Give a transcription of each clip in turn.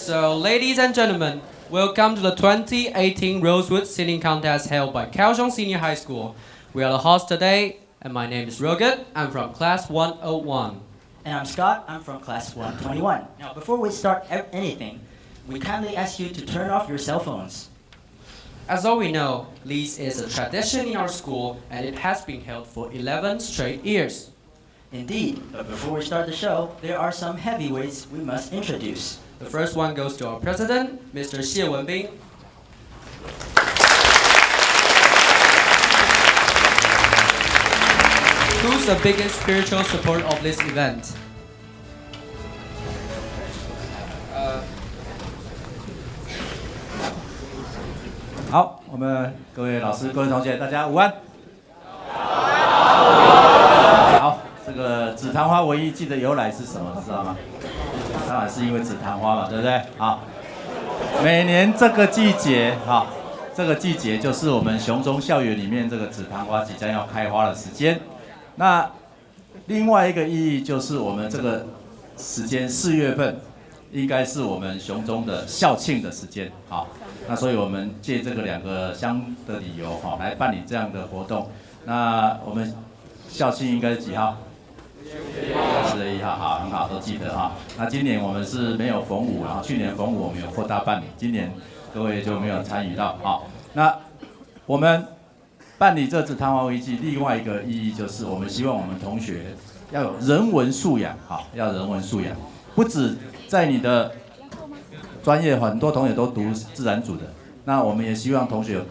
So, ladies and gentlemen, welcome to the 2018 Rosewood Singing Contest held by Kaohsiung Senior High School. We are the hosts today, and my name is Rogan. I'm from Class 101. And I'm Scott. I'm from Class 121. Now, before we start anything, we kindly ask you to turn off your cell phones. As all we know, Lee's is a tradition in our school, and it has been held for 11 straight years. Indeed, but before we start the show, there are some heavyweights we must introduce. The first one goes to our president, Mr. Xie Wenbing. Who's the biggest spiritual support of this event? 好，我们各位老师、各位同学，大家午安。好，这个紫檀花文艺季的由来是什么？知道吗？当然是因为紫檀花嘛，对不对？好，每年这个季节，这个季节就是我们雄中校园里面这个紫檀花即将要开花的时间。那另外一个意义就是我们这个时间4月份，应该是我们雄中的校庆的时间，好。那所以我们借这个2个相的理由，来办理这样的活动。那我们校庆应该是几号？4月1号，好，很好，都记得哈。那今年我们是没有逢5，然后去年逢5我们有扩大办理，今年各位就没有参与到。好，那我们办理这紫檀花文艺季，另外一个意义就是我们希望我们同学要有人文素养，要人文素养，不止在你的专业，很多同学都读自然组的，那我们也希望同学有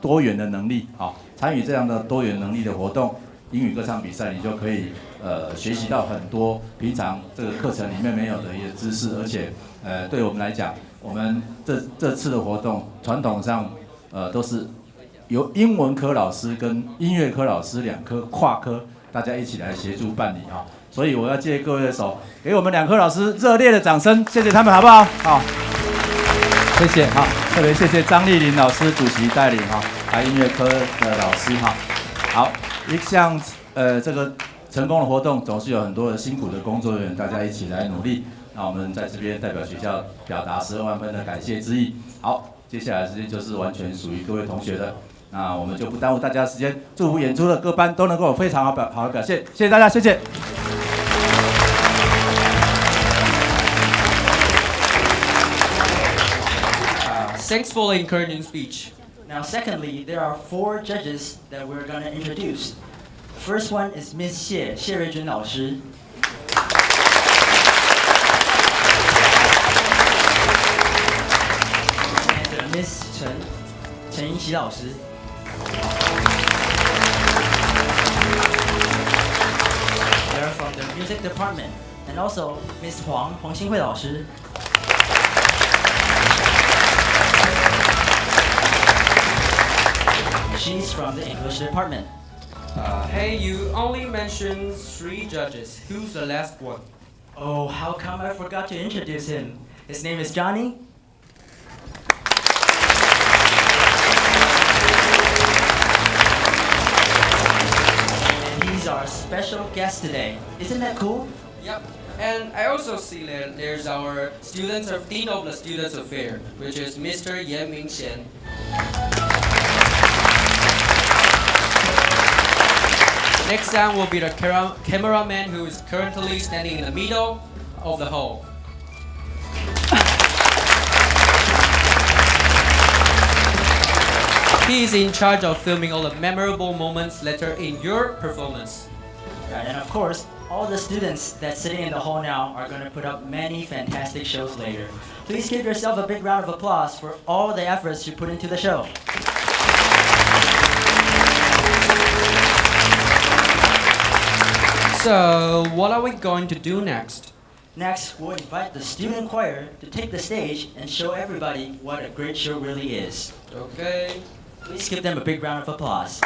多元的能力，参与这样的多元能力的活动，英语歌唱比赛，你就可以学习到很多平常这个课程里面没有的一些知识，而且对我们来讲，我们这次的活动传统上都是由英文科老师跟音乐科老师2科跨科大家一起来协助办理哈。所以我要借各位的手，给我们2科老师热烈的掌声，谢谢他们，好不好？好，谢谢哈，特别谢谢张丽玲老师主席带领哈，还有音乐科的老师哈。好，一项这个成功的活动，总是有很多的辛苦的工作人员，大家一起来努力。那我们在这边代表学校表达12万分的感谢之意。好，接下来的时间就是完全属于各位同学的。那我们就不耽误大家的时间，祝福演出的各班都能够有非常好的表现，谢谢大家，谢谢。Thanks for the encouraging speech. Now, secondly, there are 4 judges that we're going to introduce. The first one is Miss Xie, 谢瑞君老师. And Miss Chen, 陈英熙老师. They're from the music department. And also Miss Huang, 黄新慧老师. She's from the English department. Hey, you only mentioned 3 judges. Who's the last one? Oh, how come I forgot to introduce him? His name is Johnny. And he's our special guest today. Isn't that cool? Yep. And I also see that there's our Dean of the Students Affairs, which is Mr. Yan Mingxian. Next time will be the cameraman who is currently standing in the middle of the hall. He is in charge of filming all the memorable moments later in your performance. Right, and of course, all the students that's sitting in the hall now are going to put up many fantastic shows later. Please give yourself a big round of applause for all the efforts you put into the show. So, what are we going to do next? Next, we'll invite the student choir to take the stage and show everybody what a great show really is. Okay. Please give them a big round of applause.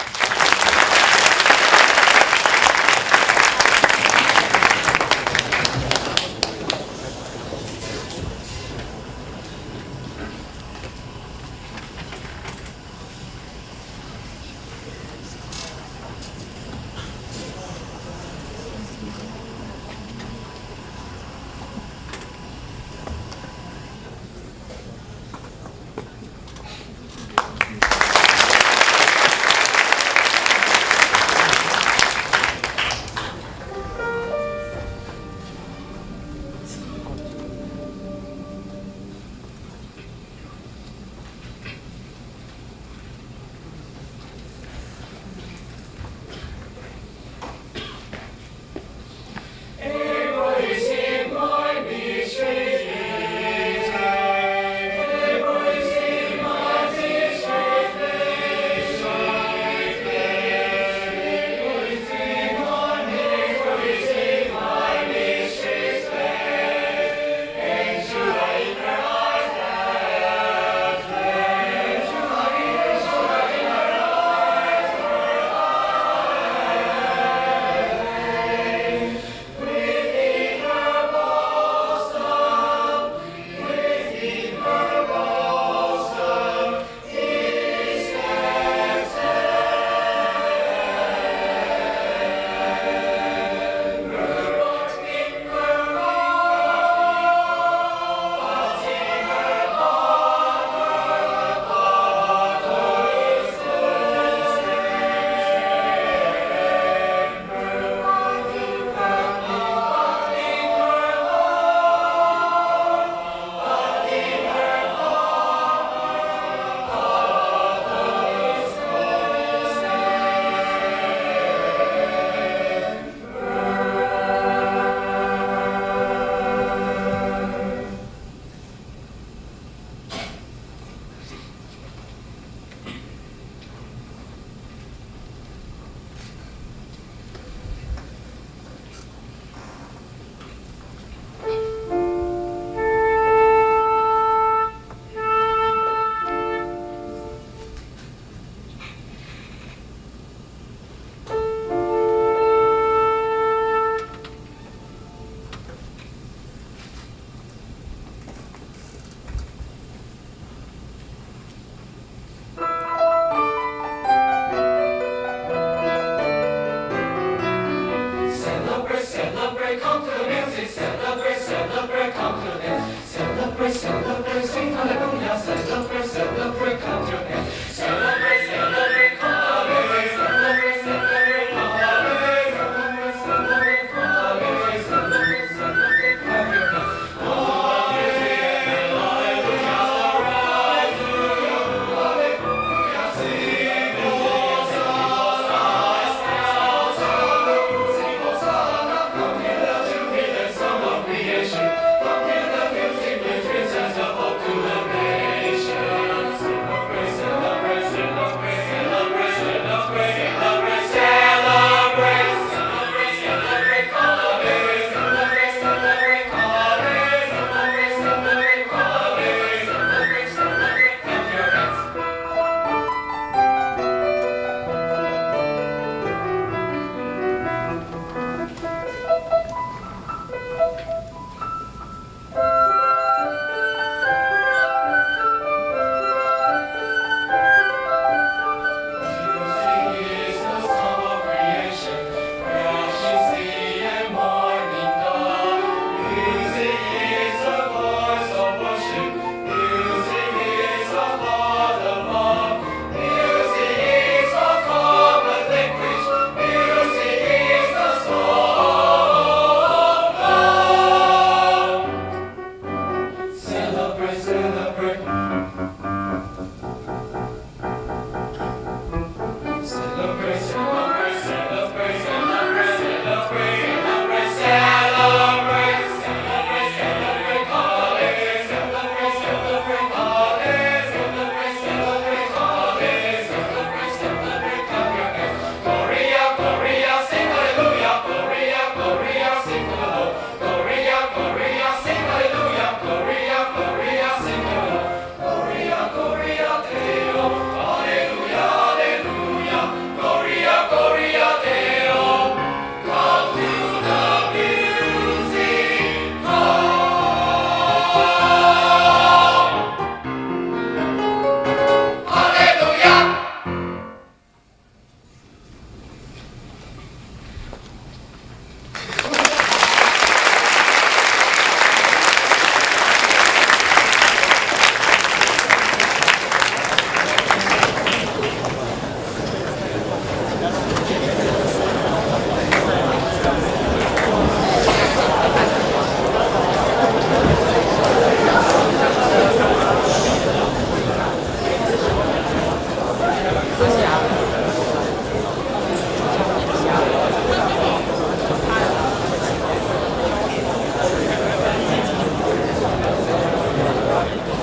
celebrate, celebrate, sing hallelujah, celebrate, celebrate, clap your hands. Celebrate, celebrate, hallelujah, celebrate, celebrate, hallelujah, celebrate, celebrate, hallelujah, celebrate, celebrate, clap your hands.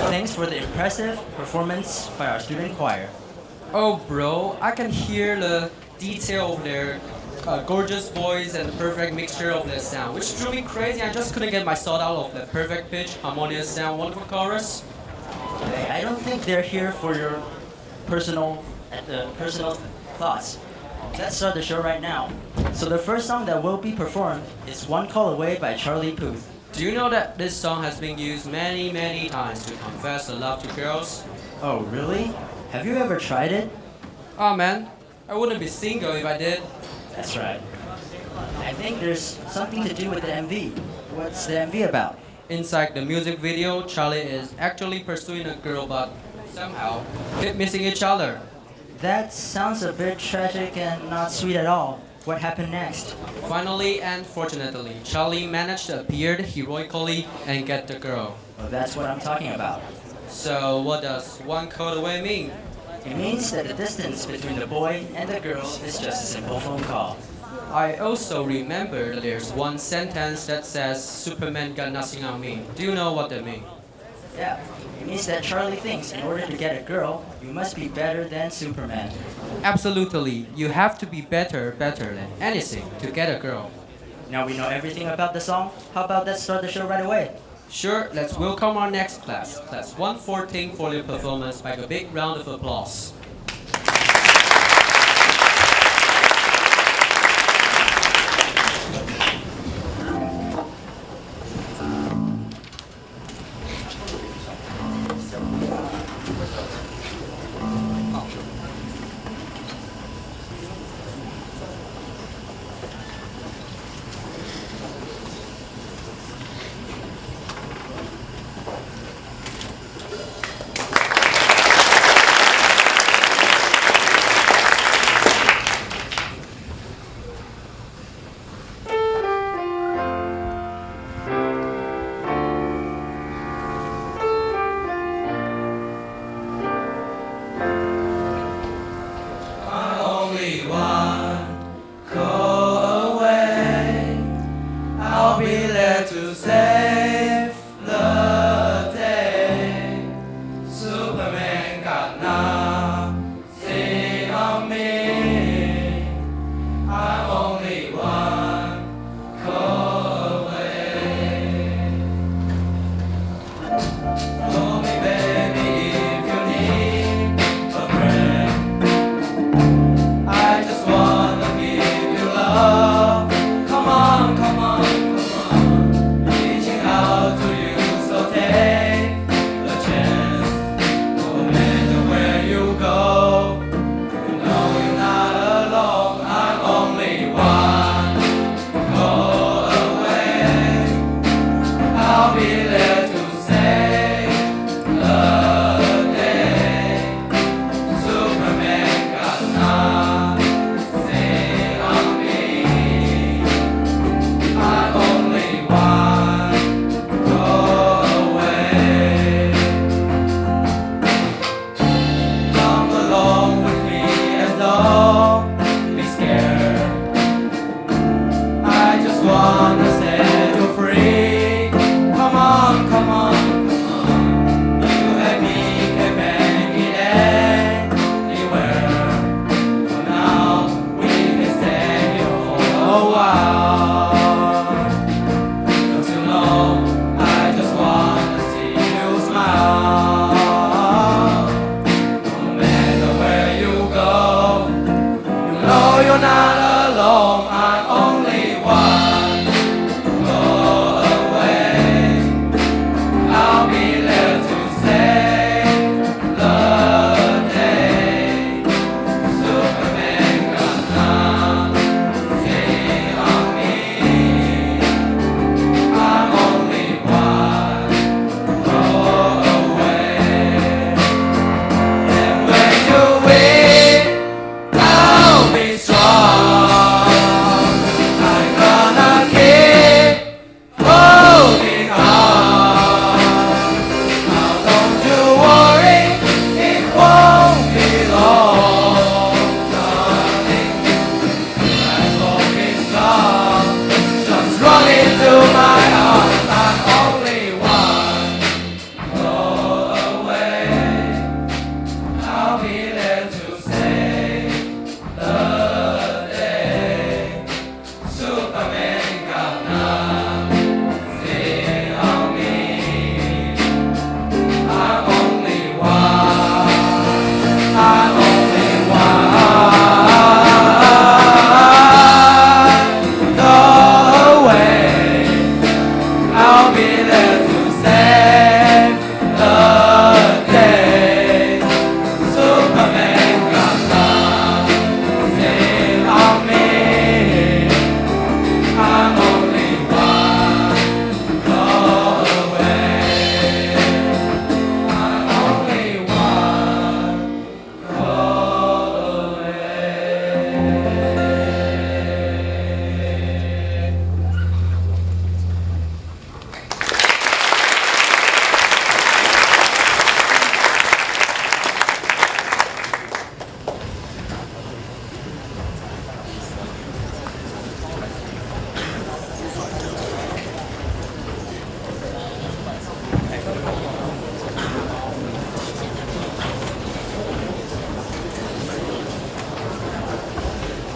Thanks for the impressive performance by our student choir. Oh, bro, I can hear the detail of their gorgeous voice and the perfect mixture of their sound, which drove me crazy. I just couldn't get my thought out of the perfect pitch, harmonious sound, wonderful chorus. I don't think they're here for your personal thoughts. Let's start the show right now. So the first song that will be performed is One Call Away by Charlie Puth. Do you know that this song has been used many, many times to confess the love to girls? Oh, really? Have you ever tried it? Oh man, I wouldn't be single if I did. That's right. I think there's something to do with the MV. What's the MV about? Inside the music video, Charlie is actually pursuing a girl, but somehow keep missing each other. That sounds a bit tragic and not sweet at all. What happened next? Finally and fortunately, Charlie managed to appear heroically and get the girl. Well, that's what I'm talking about. So what does one call away mean? It means that the distance between the boy and the girl is just a simple phone call. I also remember there's one sentence that says Superman got nothing on me. Do you know what that means? Yeah, it means that Charlie thinks in order to get a girl, you must be better than Superman. Absolutely, you have to be better than anything to get a girl. Now we know everything about the song. How about let's start the show right away? Sure, let's welcome our next class, Class 114, for their performance by a big round of applause. you're not alone, I'm only one. Go away, I'll be there to save the day. Superman got nothing on me. I'm only one. Go away. And when you win, I'll be strong. I'm gonna keep holding on. Now don't you worry, it won't be long. Darling, my hope is gone. Just run into my arms. I'm only one. Go away, I'll be there to save the day. Superman got nothing on me. I'm only one. I'm only one. Go away, I'll be there to save the day. Superman got nothing on me. I'm only one. Go away. I'm only one. Go away.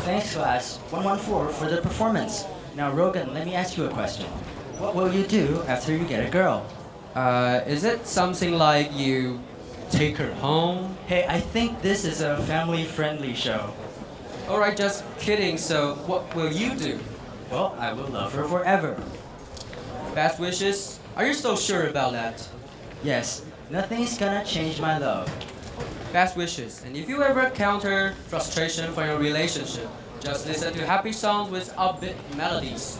Thanks, class 114, for the performance. Now, Rogan, let me ask you a question. What will you do after you get a girl? Is it something like you take her home? Hey, I think this is a family-friendly show. Alright, just kidding. So, what will you do? Well, I will love her forever. Best wishes? Are you so sure about that? Yes, nothing's gonna change my love. Best wishes. And if you ever encounter frustration for your relationship, just listen to happy songs with upbeat melodies.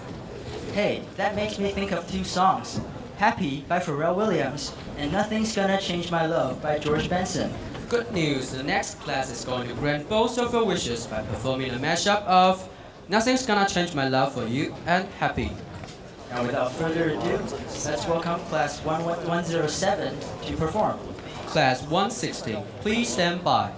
Hey, that makes me think of two songs. Happy by Pharrell Williams and Nothing's Gonna Change My Love by George Benson. Good news, the next class is going to grant both of your wishes by performing a mashup of Nothing's Gonna Change My Love for You and Happy. Now without further ado, let's welcome class 107 to perform. Class 160, please stand by.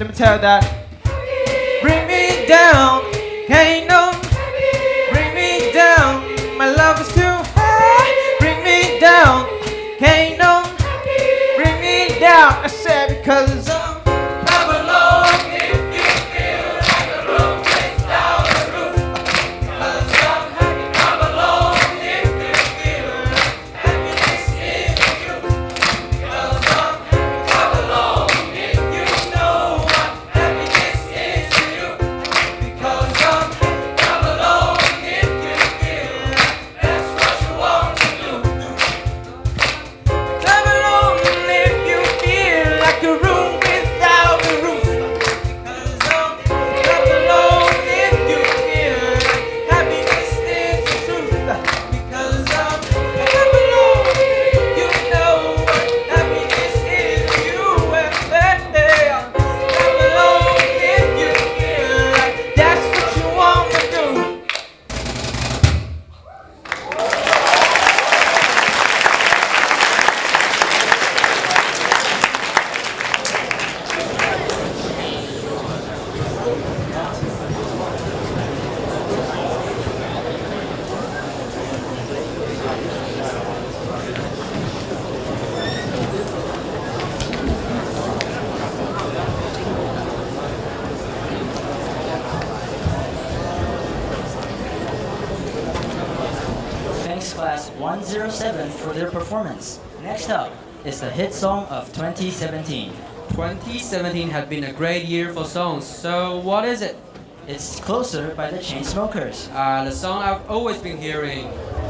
Let me tell that. Bring me down, can't no. Bring me down, my love is too high. Bring me down, can't no. Bring me down, I said because I'm Clap along if you feel like a room without a roof. 'Cause I'm happy. Clap along if you feel like happiness is the truth. 'Cause I'm happy. Clap along if you know what happiness is to you. Because I'm happy. Clap along if you feel like that's what you want to do. Clap along if you feel like a room without a roof. Clap along if you feel like happiness is the truth. Because clap along if you know what happiness is to you. Clap along if you feel like that's what you want to do. Thanks class 107 for their performance. Next up is the hit song of 2017. 2017 had been a great year for songs. So what is it? It's Closer by the Chainsmokers. The song I've always been hearing.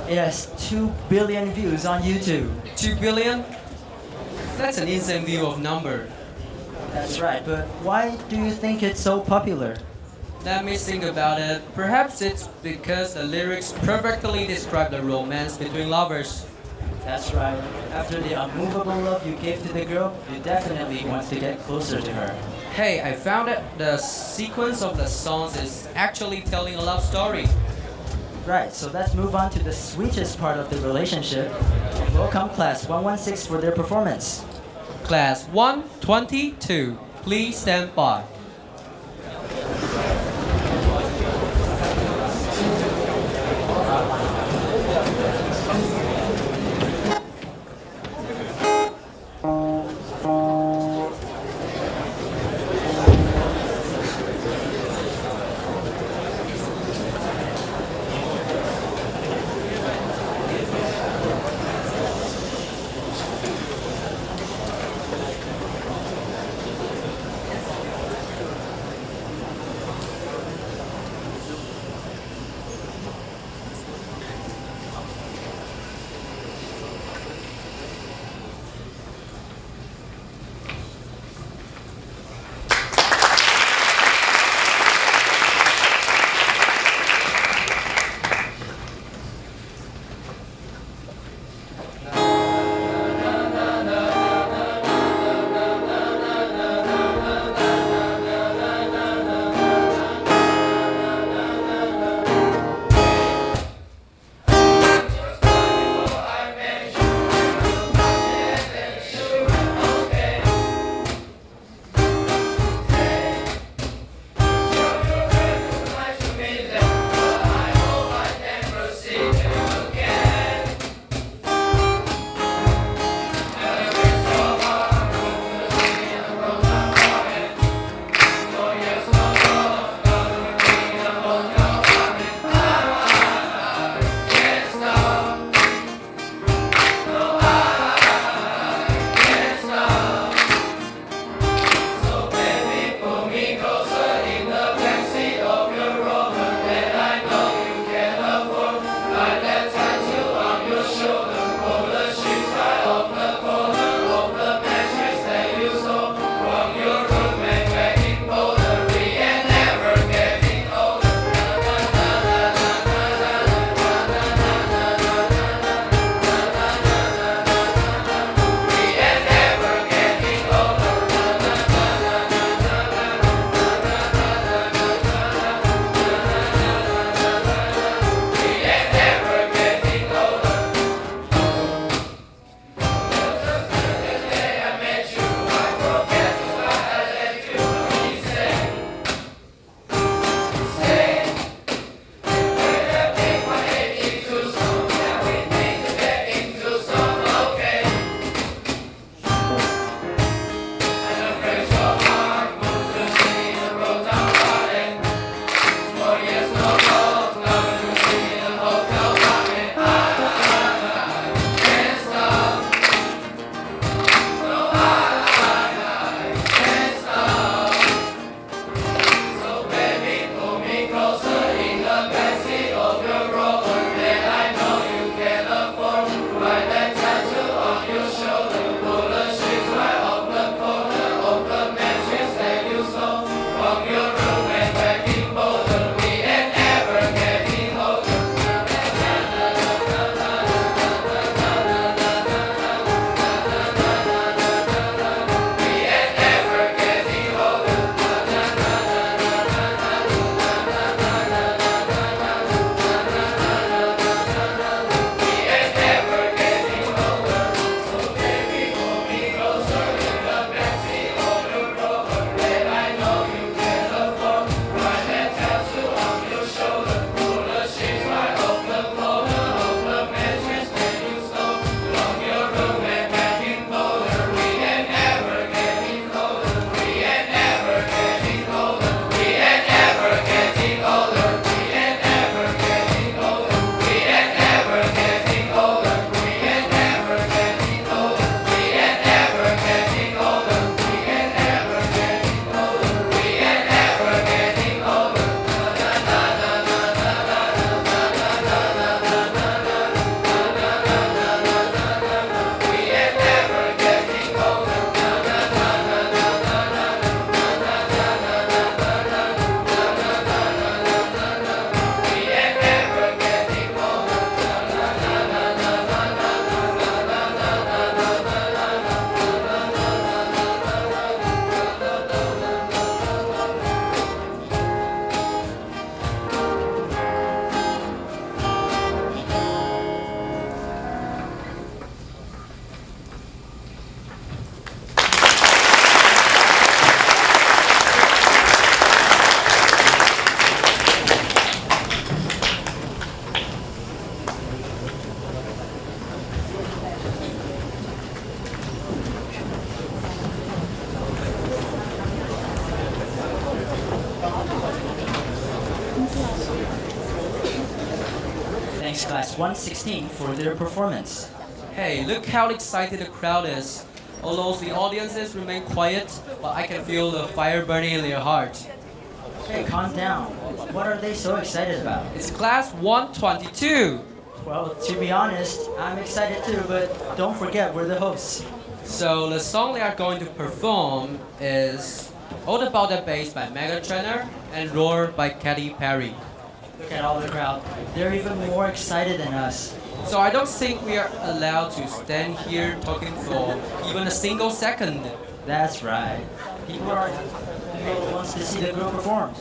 It has 2 billion views on YouTube. 2 billion? That's an insane view of number. That's right, but why do you think it's so popular? Let me think about it. Perhaps it's because the lyrics perfectly describe the romance between lovers. That's right. After the unmovable love you gave to the girl, you definitely want to get closer to her. Hey, I found that the sequence of the songs is actually telling a love story. Right, so let's move on to the sweetest part of the relationship. Welcome class 116 for their performance. Class 122, please stand by. Class 116 for their performance. Hey, look how excited the crowd is. Although the audiences remain quiet, but I can feel the fire burning in their heart. Hey, calm down. What are they so excited about? It's class 122. Well, to be honest, I'm excited too, but don't forget we're the hosts. So the song they are going to perform is All About the Bass by Meghan Trainor and Roar by Katy Perry. Look at all the crowd. They're even more excited than us. So I don't think we are allowed to stand here talking for even a single second. That's right. People wants to see the group perform.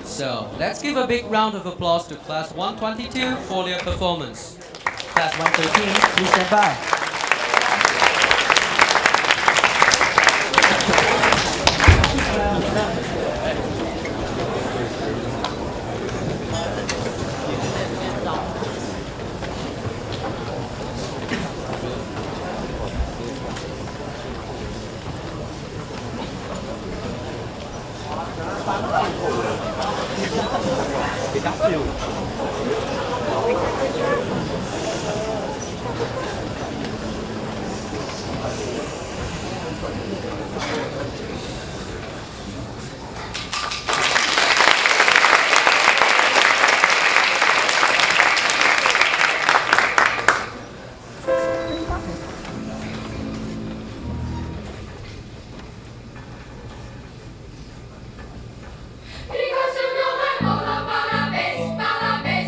So let's give a big round of applause to class 122 for their performance. Class 113, please stand by. Because you know I'm all about a bass,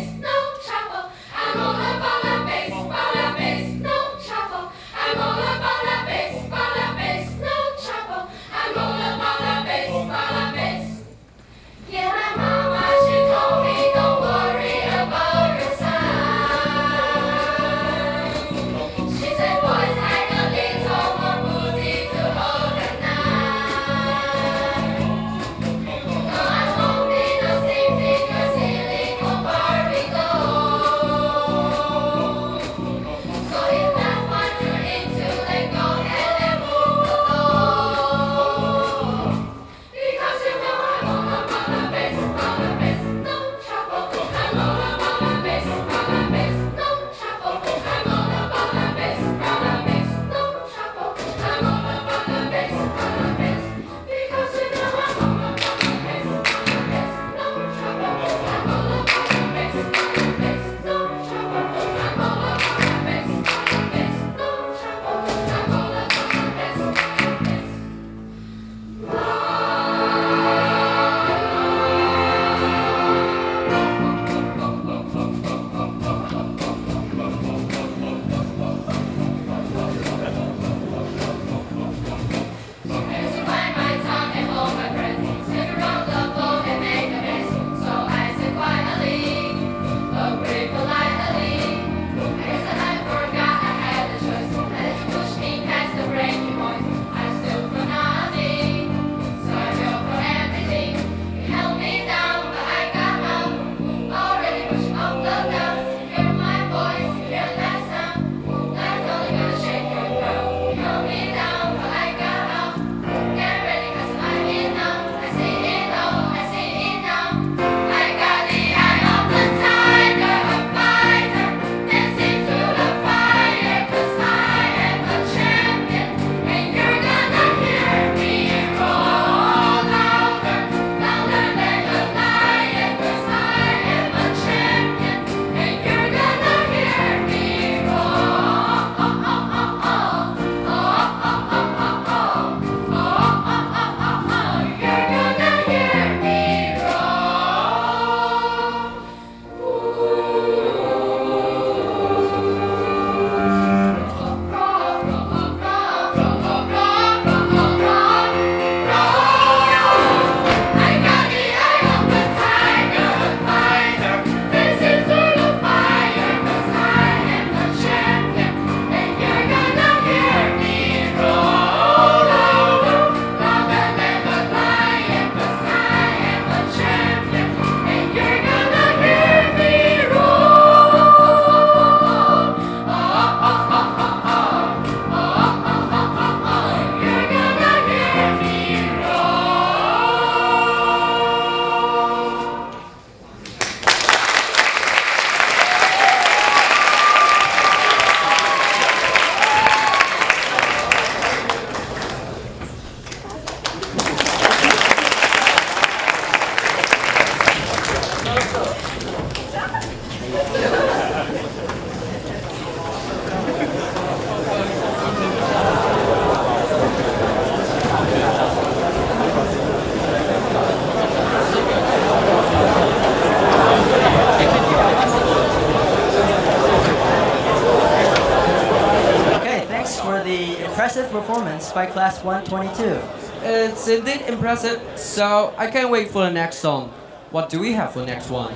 performance by Class 122. It's indeed impressive, so I can't wait for the next song. What do we have for next one?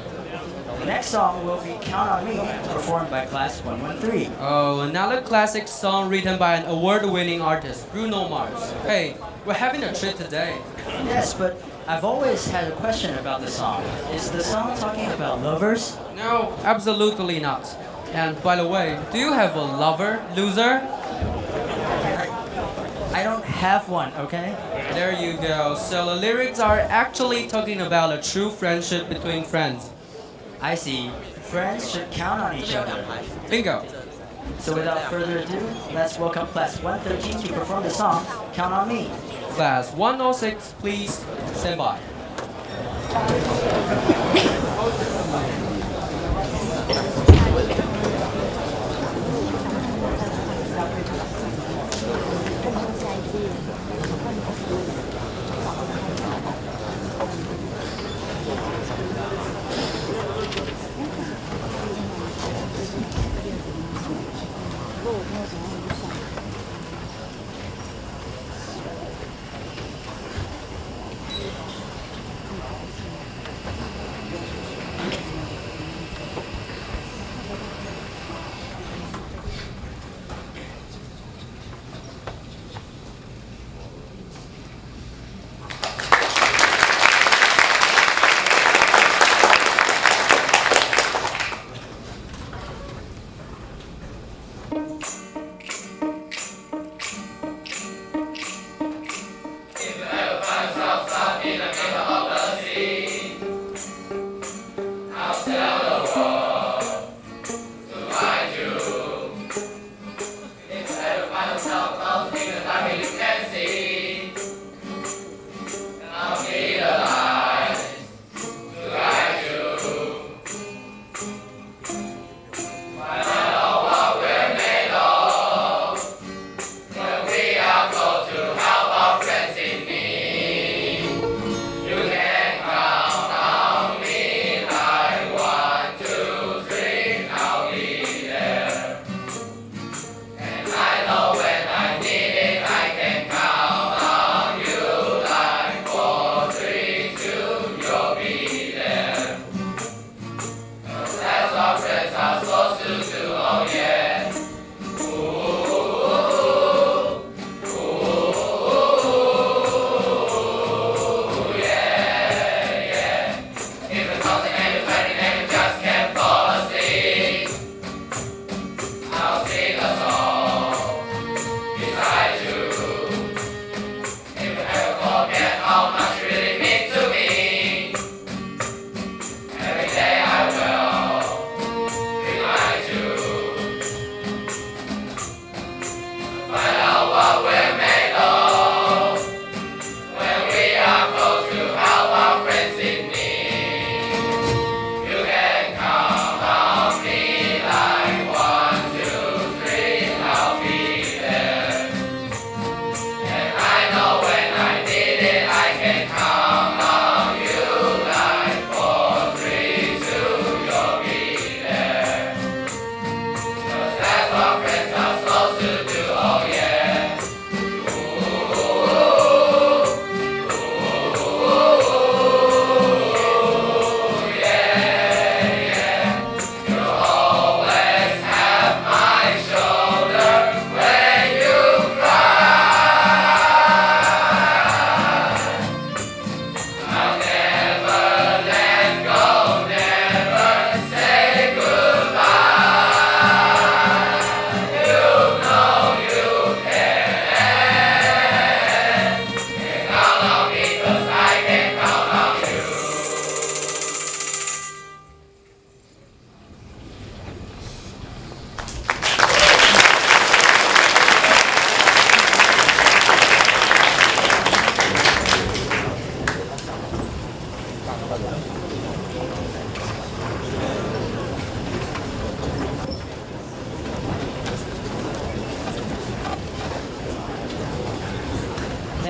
The next song will be Count on Me, performed by Class 113. Oh, another classic song written by an award-winning artist, Bruno Mars. Hey, we're having a treat today. Yes, but I've always had a question about the song. Is the song talking about lovers? No, absolutely not. And by the way, do you have a lover, loser? I don't have one, okay? There you go. So the lyrics are actually talking about a true friendship between friends. I see. Friends should count on each other. Bingo. So without further ado, let's welcome Class 113 to perform the song Count on Me. Class 106, please stand by.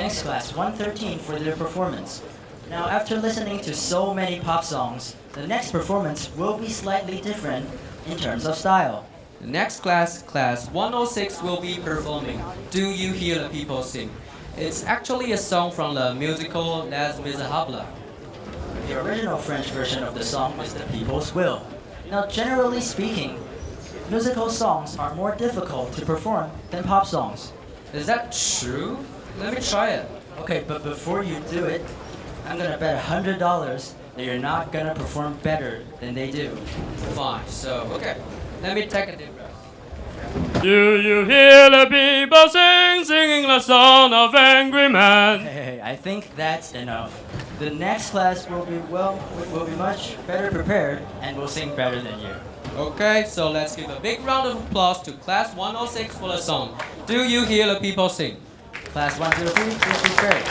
Thanks Class 113 for their performance. Now after listening to so many pop songs, the next performance will be slightly different in terms of style. The next class, class 106, will be performing Do You Hear the People Sing? It's actually a song from the musical Les Miserables. The original French version of the song is The People's Will. Now, generally speaking, musical songs are more difficult to perform than pop songs. Is that true? Let me try it. Okay, but before you do it, I'm gonna bet $100 that you're not gonna perform better than they do. Fine, so, okay. Let me take a deep breath. Do you hear the people singing the song of angry men? Hey, I think that's enough. The next class will be much better prepared and will sing better than you. Okay, so let's give a big round of applause to class 106 for the song Do You Hear the People Sing? Class 103, this is great.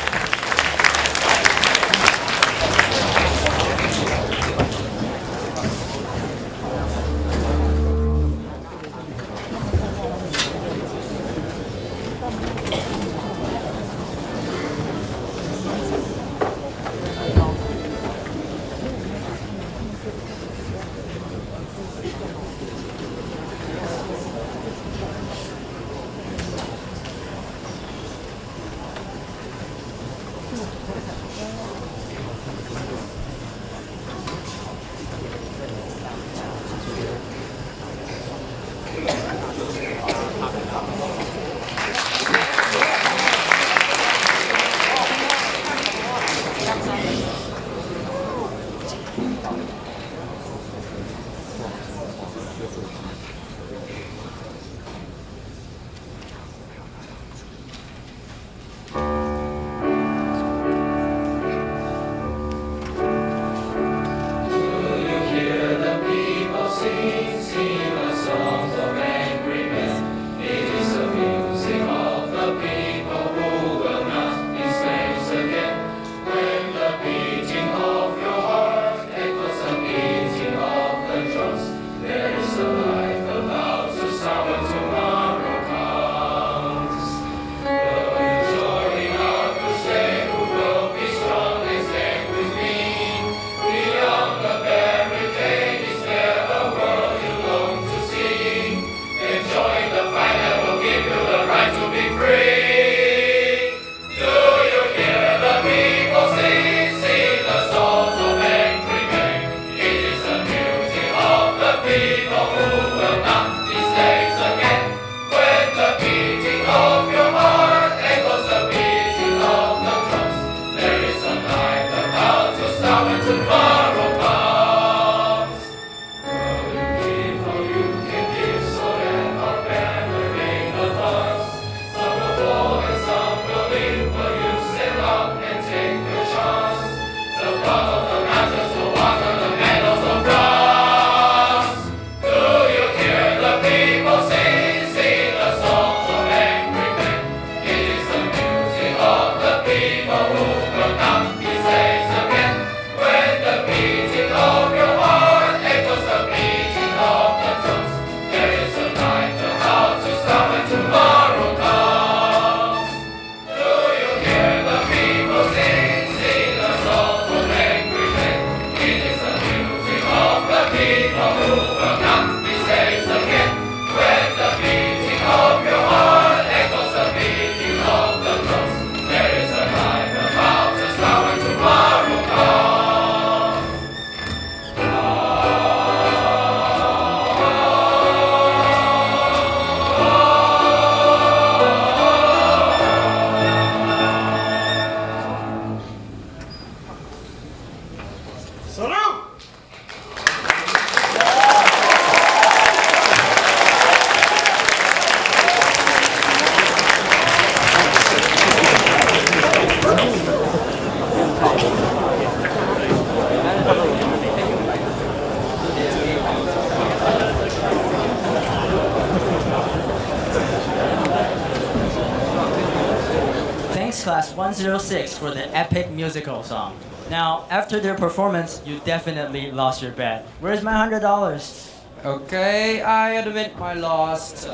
Class 106 for the epic musical song. Now, after their performance, you definitely lost your bet. Where's my $100? Okay, I admit my loss.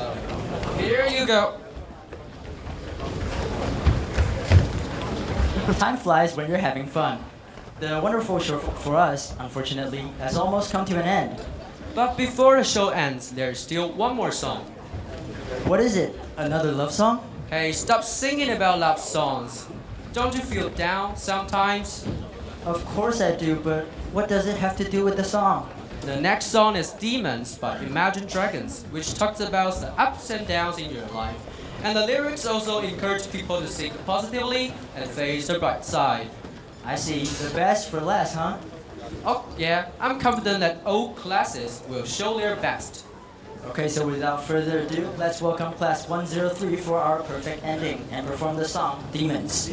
Here you go. Time flies when you're having fun. The wonderful show for us, unfortunately, has almost come to an end. But before the show ends, there's still one more song. What is it? Another love song? Hey, stop singing about love songs. Don't you feel down sometimes? Of course I do, but what does it have to do with the song? The next song is Demons by Imagine Dragons, which talks about the ups and downs in your life. And the lyrics also encourage people to think positively and face the bright side. I see. The best for last, huh? Oh yeah, I'm confident that all classes will show their best. Okay, so without further ado, let's welcome class 103 for our perfect ending and perform the song Demons.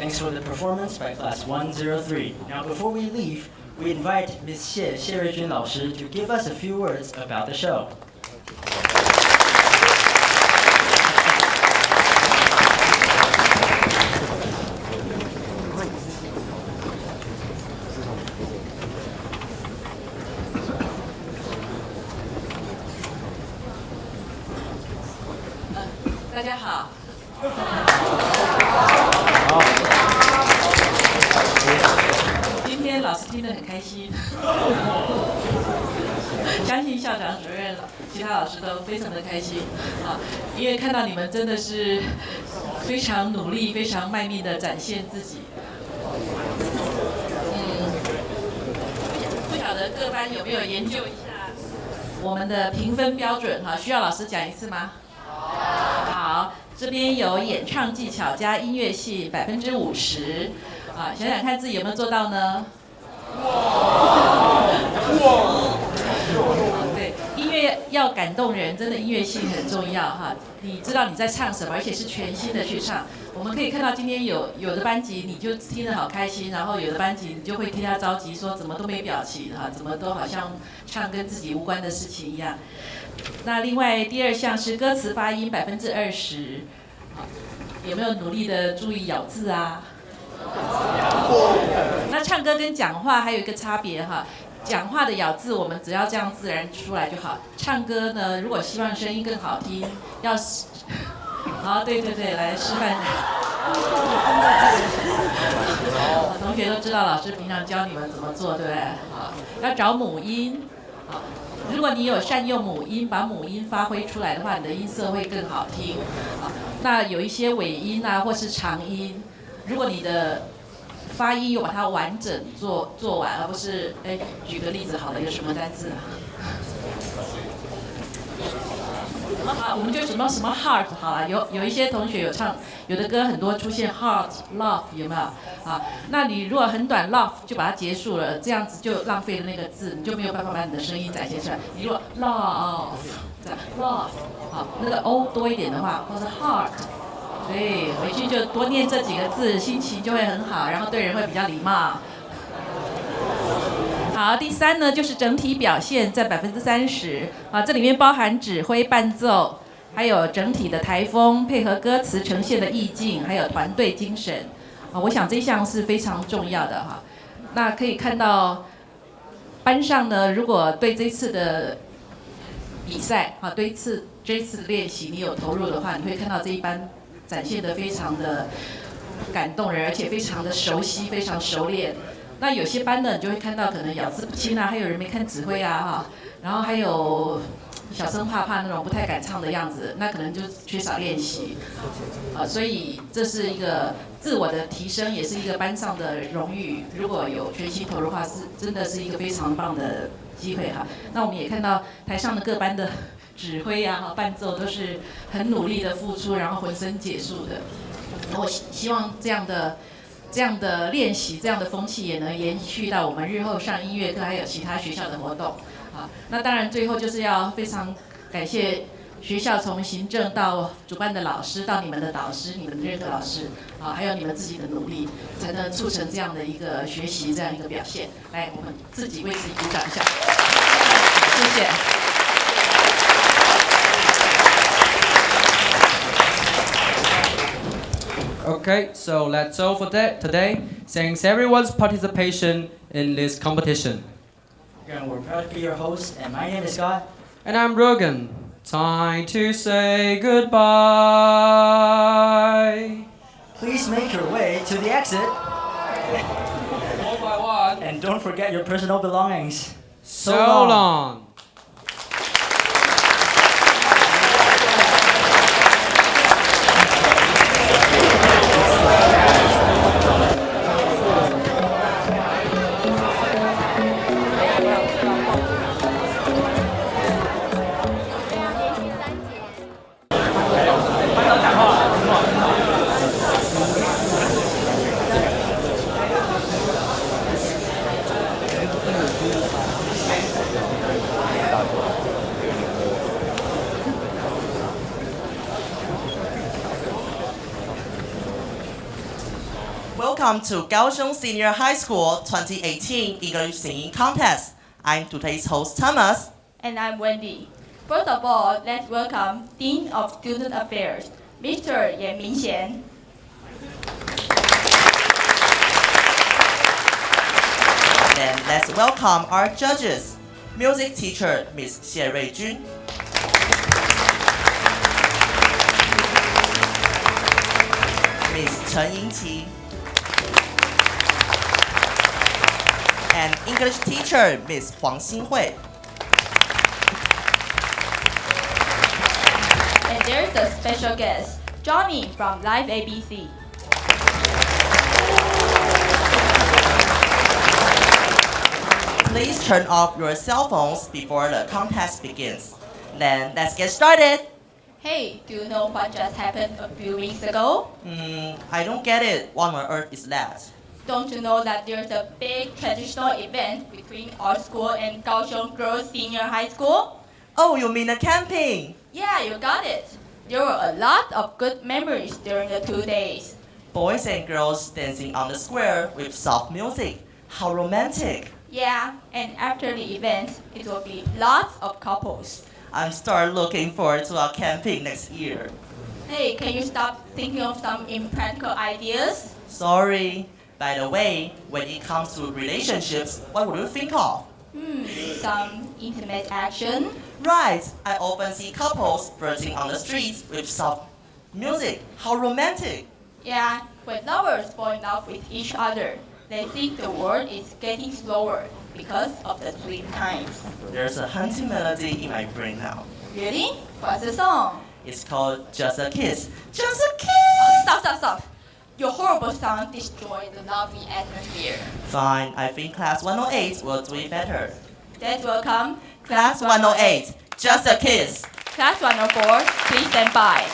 Thanks for the performance by class 103. Now before we leave, we invite Ms. Xie Ruijun 老师 to give us a few words about the show. 好。好，今天老师听得很开心，相信校长主任、其他老师都非常的开心啊，因为看到你们真的是非常努力、非常卖命的展现自己。不晓得各班有没有研究一下我们的评分标准哈？需要老师讲一次吗？好，这边有演唱技巧加音乐系50%，啊，想想看自己有没有做到呢？对，音乐要感动人，真的音乐性很重要哈。你知道你在唱什么，而且是全心的去唱。我们可以看到今天有的班级你就听得好开心，然后有的班级你就会替他着急，说怎么都没表情哈，怎么都好像唱跟自己无关的事情一样。那另外第二项是歌词发音20%，有没有努力的注意咬字啊？那唱歌跟讲话还有一个差别哈，讲话的咬字我们只要这样自然出来就好。唱歌呢，如果希望声音更好听，要好，对，来示范。同学都知道老师平常教你们怎么做，对不对？好，要找母音。好，如果你有善用母音，把母音发挥出来的话，你的音色会更好听。好，那有一些尾音啊，或是长音，如果你的发音有把它完整做完，而不是举个例子好了，有什么单字啊？好，我们就什么 heart 好了，有一些同学有唱，有的歌很多出现 heart、love 有没有？好，那你如果很短 love 就把它结束了，这样子就浪费了那个字，你就没有办法把你的声音展现出来。你如果 love 这样 love 好，那个 o 多一点的话，或者 heart， 对，回去就多念这几个字，心情就会很好，然后对人会比较礼貌。好，第三呢就是整体表现在30%啊，这里面包含指挥伴奏，还有整体的台风，配合歌词呈现的意境，还有团队精神啊，我想这一项是非常重要的哈。那可以看到班上呢，如果对这次的比赛啊，对这次的练习你有投入的话，你会看到这一班展现得非常的感动人，而且非常的熟悉，非常熟练。那有些班呢，你就会看到可能咬字不清啊，还有人没看指挥啊哈，然后还有小声怕那种不太敢唱的样子，那可能就缺少练习，所以这是一个自我的提升，也是一个班上的荣誉。如果有全心投入的话，真的是一个非常棒的机会哈。那我们也看到台上的各班的指挥啊、伴奏都是很努力的付出，然后浑身解数的。我希望这样的练习，这样的风气也能延续到我们日后上音乐课，还有其他学校的活动。好，那当然最后就是要非常感谢学校从行政到主办的老师，到你们的导师、你们的任课老师，啊，还有你们自己的努力，才能促成这样的一个学习，这样一个表现。来，我们自己为自己鼓掌一下，谢谢。Okay, so that's all for today. Thanks everyone's participation in this competition. Again, we're proud to be your host, and my name is Scott. And I'm Rogan. Time to say goodbye. Please make your way to the exit. One by one. And don't forget your personal belongings. So long. Welcome to Kaohsiung Senior High School 2018 English Singing Contest. I'm today's host Thomas. And I'm Wendy. First of all, let's welcome Dean of Student Affairs, Mr. Yan Mingxian. Then let's welcome our judges. Music teacher Miss Xie Ruijun. 陈莹琪 and English teacher Miss 黄新慧。 And there's a special guest, Johnny from Live ABC. Please turn off your cell phones before the contest begins. Then let's get started. Hey, do you know what just happened a few weeks ago? I don't get it. What on earth is that? Don't you know that there's a big traditional event between our school and Kaohsiung Girls Senior High School? Oh, you mean a camping? Yeah, you got it. There were a lot of good memories during the 2 days. Boys and girls dancing on the square with soft music. How romantic. Yeah, and after the event, it will be lots of couples. I'm start looking forward to our camping next year. Hey, can you stop thinking of some impractical ideas? Sorry. By the way, when it comes to relationships, what would you think of? Some intimate action. Right, I often see couples flirting on the streets with soft music. How romantic. Yeah, when lovers fall in love with each other, they think the world is getting slower because of the sweet times. There's a hunting melody in my brain now. Really? What's the song? It's called Just a Kiss. Just a kiss! Stop. Your horrible song destroyed the lovely atmosphere. Fine, I think class 108 will do it better. Let's welcome Class 108, Just a Kiss. Class 104, please stand by.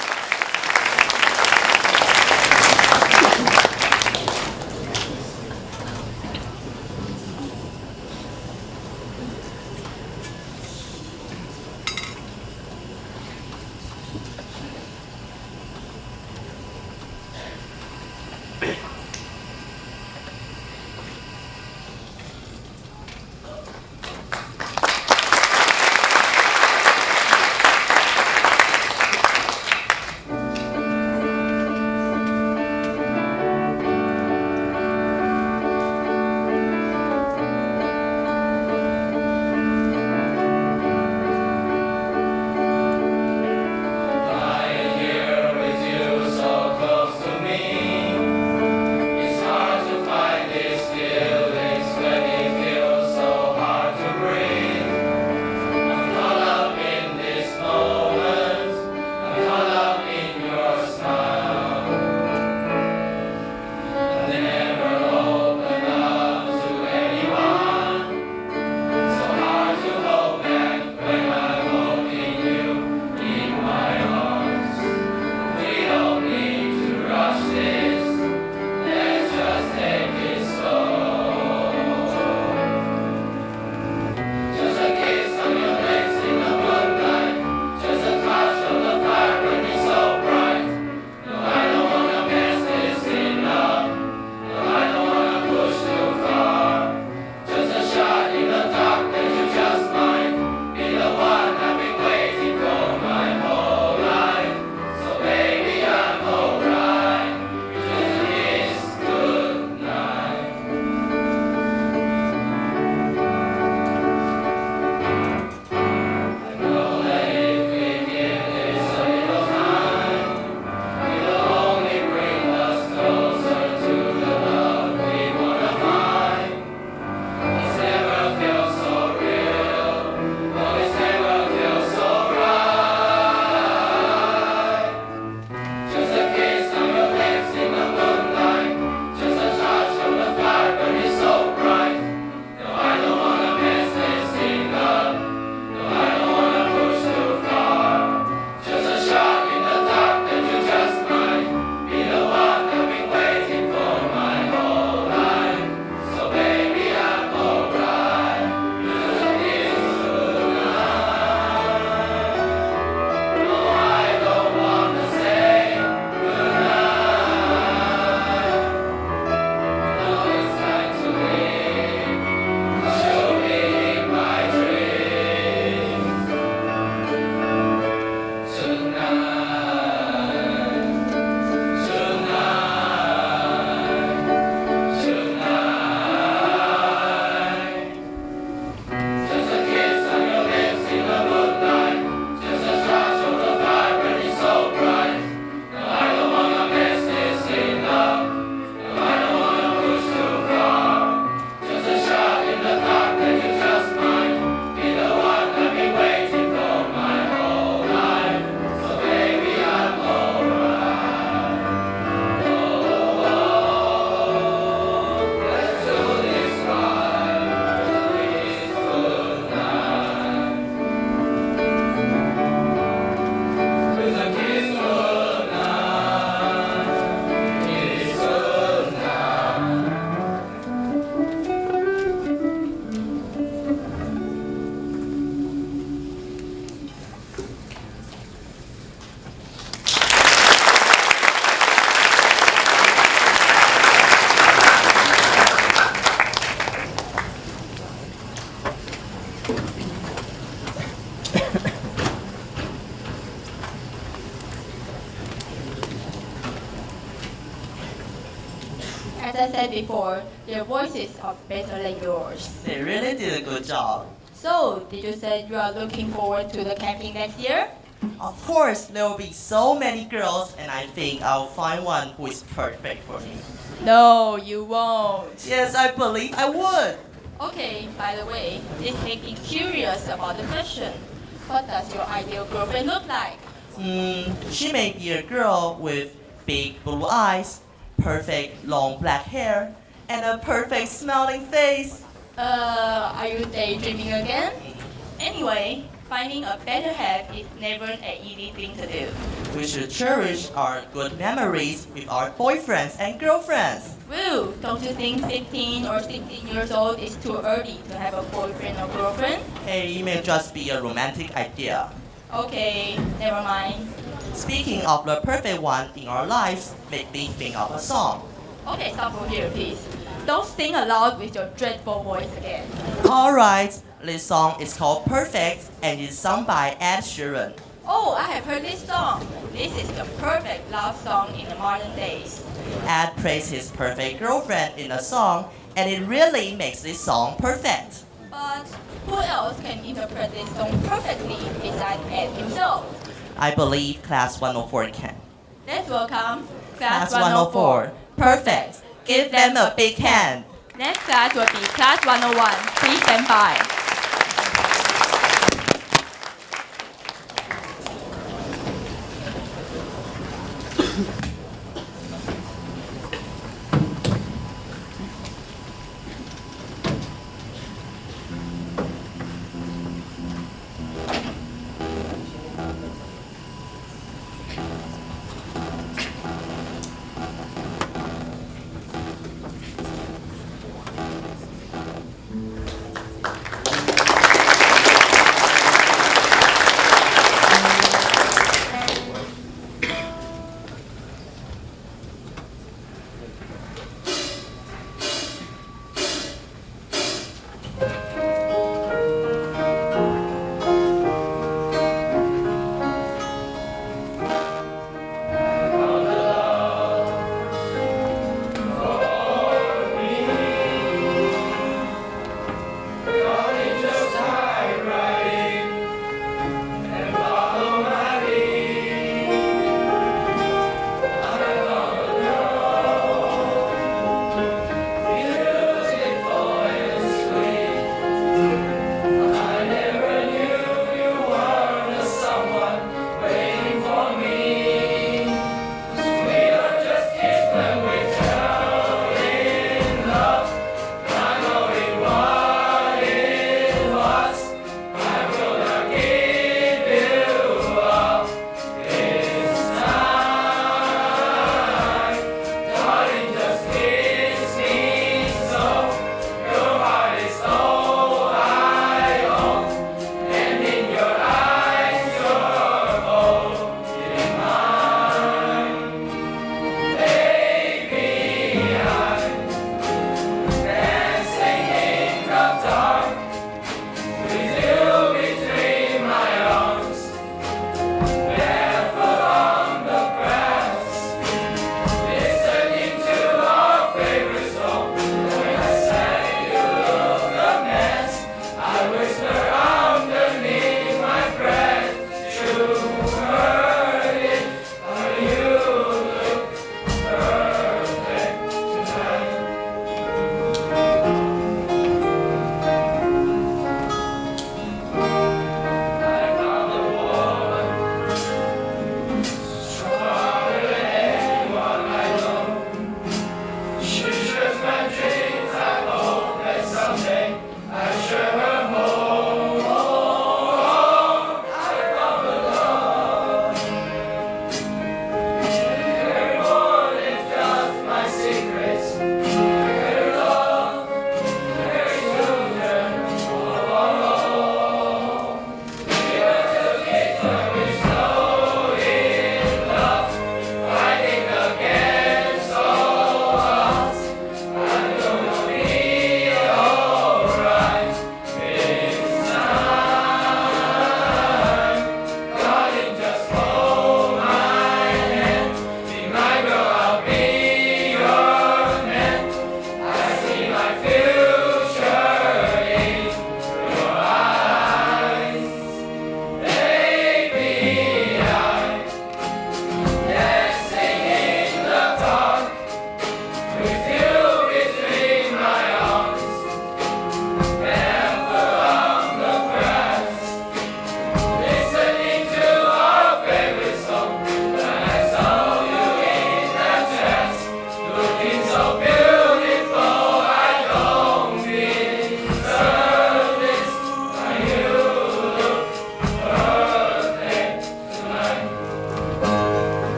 As I said before, their voices are better than yours. They really did a good job. So, did you say you are looking forward to the camping next year? Of course, there will be so many girls, and I think I'll find one who is perfect for me. No, you won't. Yes, I believe I would. Okay, by the way, this makes me curious about the question. What does your ideal girlfriend look like? She may be a girl with big blue eyes, perfect long black hair, and a perfect smiling face. Are you daydreaming again? Anyway, finding a better half is never an easy thing to do. We should cherish our good memories with our boyfriends and girlfriends. Woo, don't you think 15 or 16 years old is too early to have a boyfriend or girlfriend? Hey, it may just be a romantic idea. Okay, never mind. Speaking of the perfect one in our lives, make me think of a song. Okay, stop for here, please. Don't sing aloud with your dreadful voice again. Alright, this song is called Perfect and is sung by Ed Sheeran. Oh, I have heard this song. This is the perfect love song in the modern days. Ed praised his perfect girlfriend in the song, and it really makes this song perfect. But who else can interpret this song perfectly besides Ed himself? I believe Class 104 can. Let's welcome Class 104. Perfect. Give them a big hand. Next class will be Class 101. Please stand by.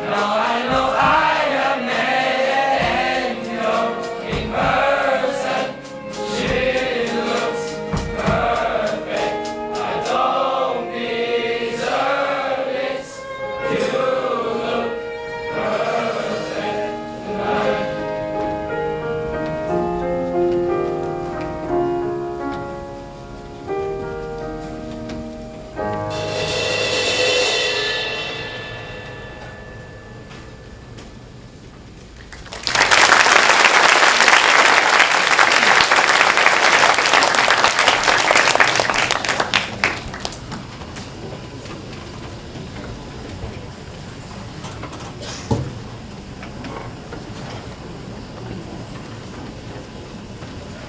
Now I know I have met an angel in person. She looks perfect. I don't deserve this. You look perfect tonight.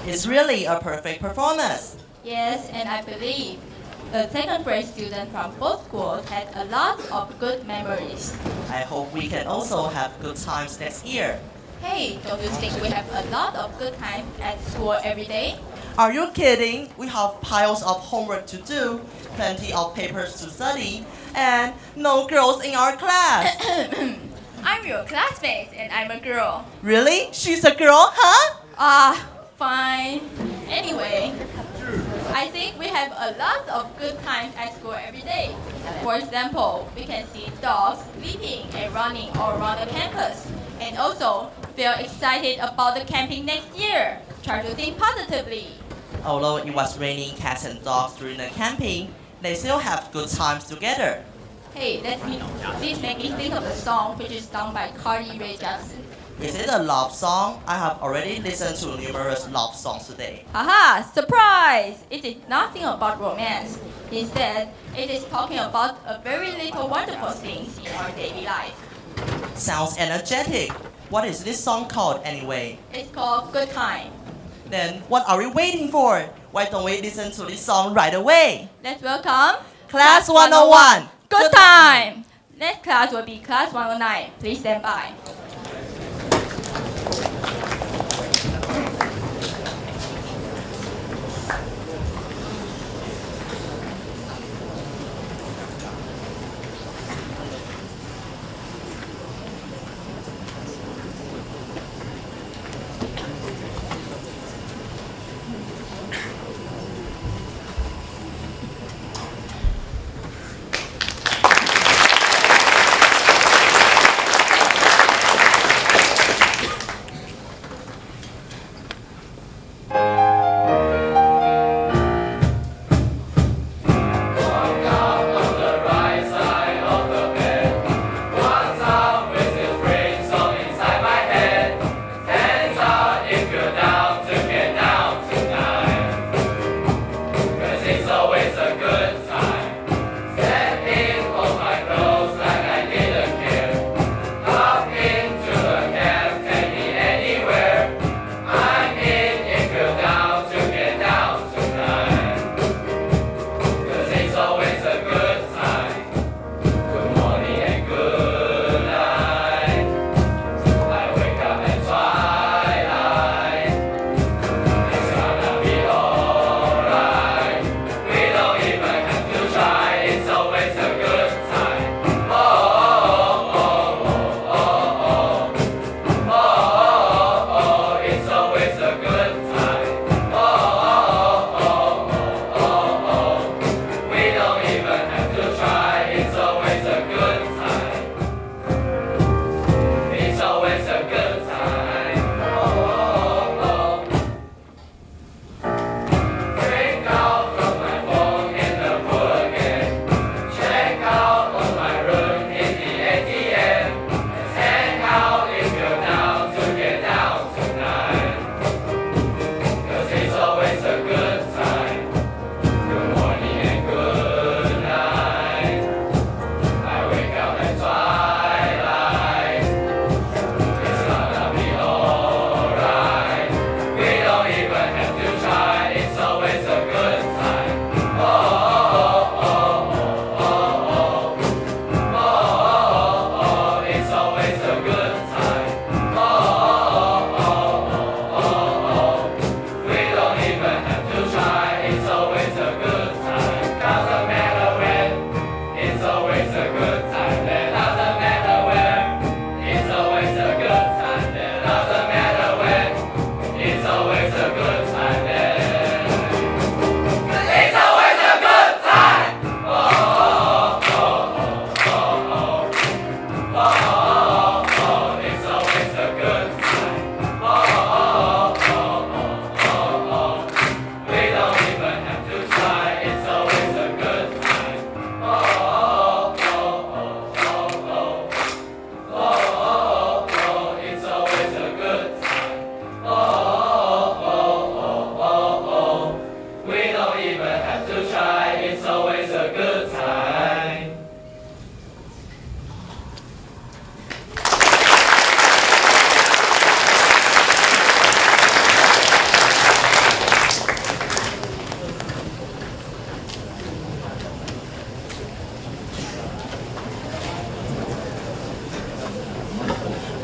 It's really a perfect performance. Yes, and I believe the second grade students from both schools had a lot of good memories. I hope we can also have good times next year. Hey, don't you think we have a lot of good times at school every day? Are you kidding? We have piles of homework to do, plenty of papers to study, and no girls in our class. I'm your classmate and I'm a girl. Really? She's a girl, huh? Fine. Anyway, I think we have a lot of good times at school every day. For example, we can see dogs leaping and running all around the campus. And also, feel excited about the camping next year. Try to think positively. Although it was raining cats and dogs during the camping, they still have good times together. Hey, this make me think of the song which is sung by Carly Rae Jepsen. Is it a love song? I have already listened to numerous love songs today. Haha, surprise! It is nothing about romance. Instead, it is talking about a very little wonderful things in our daily life. Sounds energetic. What is this song called anyway? It's called Good Time. Then what are we waiting for? Why don't we listen to this song right away? Let's welcome Class 101. Good Time! Next class will be Class 109. Please stand by.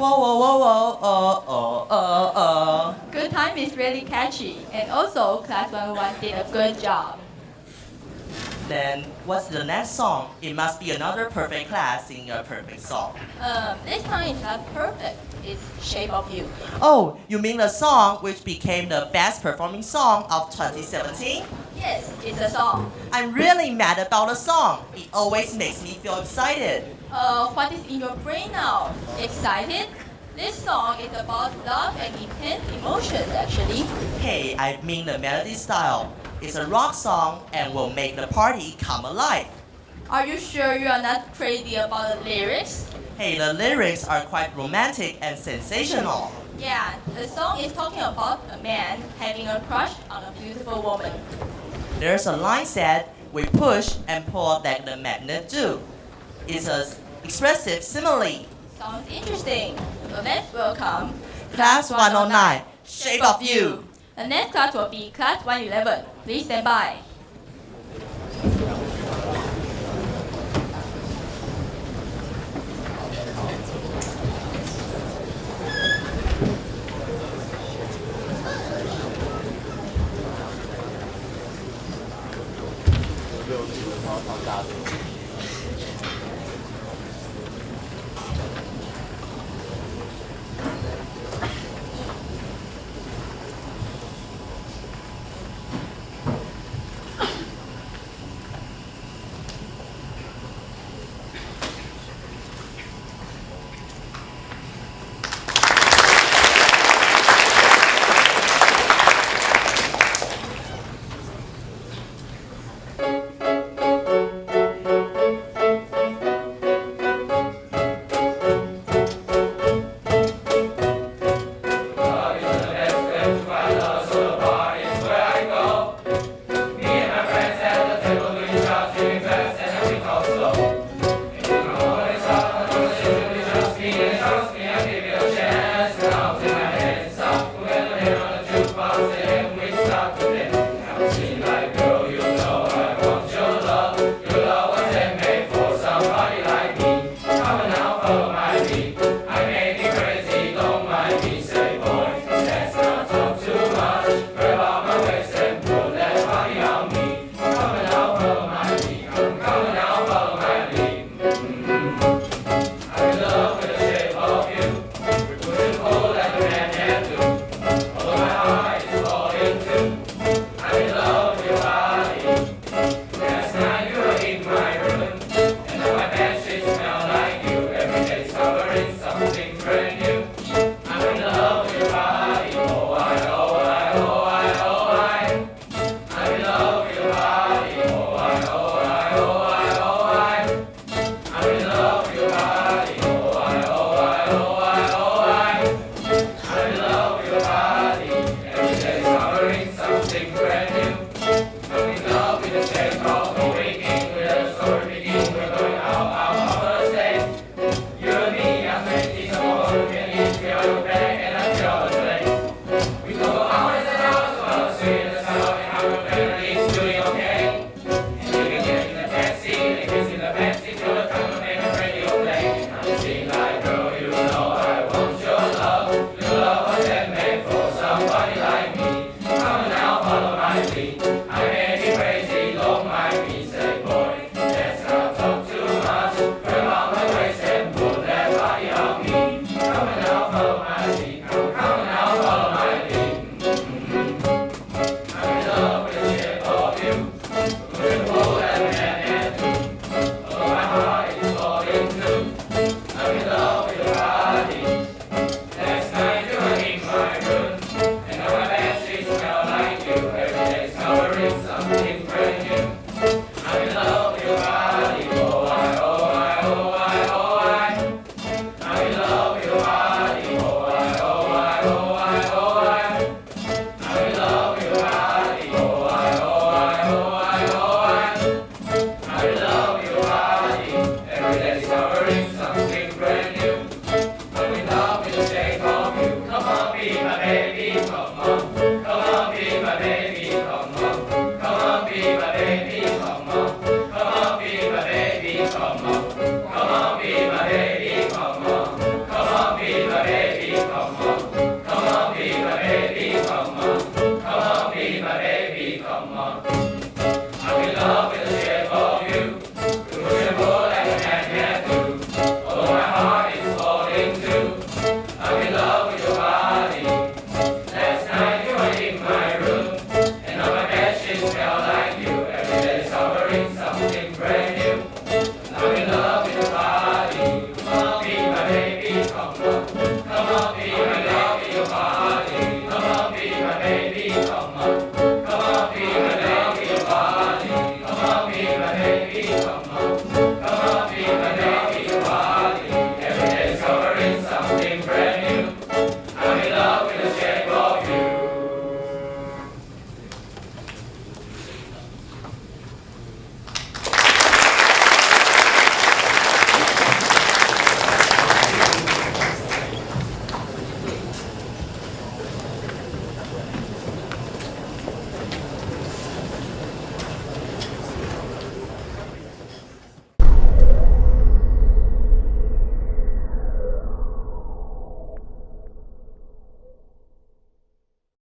Whoa, whoa, whoa, whoa, Good time is really catchy, and also Class 101 did a good job. Then what's the next song? It must be another perfect class singing a perfect song. This time it's not perfect. It's Shape of You. Oh, you mean the song which became the best performing song of 2017? Yes, it's a song. I'm really mad about the song. It always makes me feel excited. What is in your brain now? Excited? This song is about love and intense emotions, actually. Hey, I mean the melody style. It's a rock song and will make the party come alive. Are you sure you are not crazy about the lyrics? Hey, the lyrics are quite romantic and sensational. Yeah, the song is talking about a man having a crush on a beautiful woman. There's a line said, we push and pull like the magnet do. It's an expressive simile. Sounds interesting. So let's welcome Class 109, Shape of You. The next class will be Class 111. Please stand by. Amida,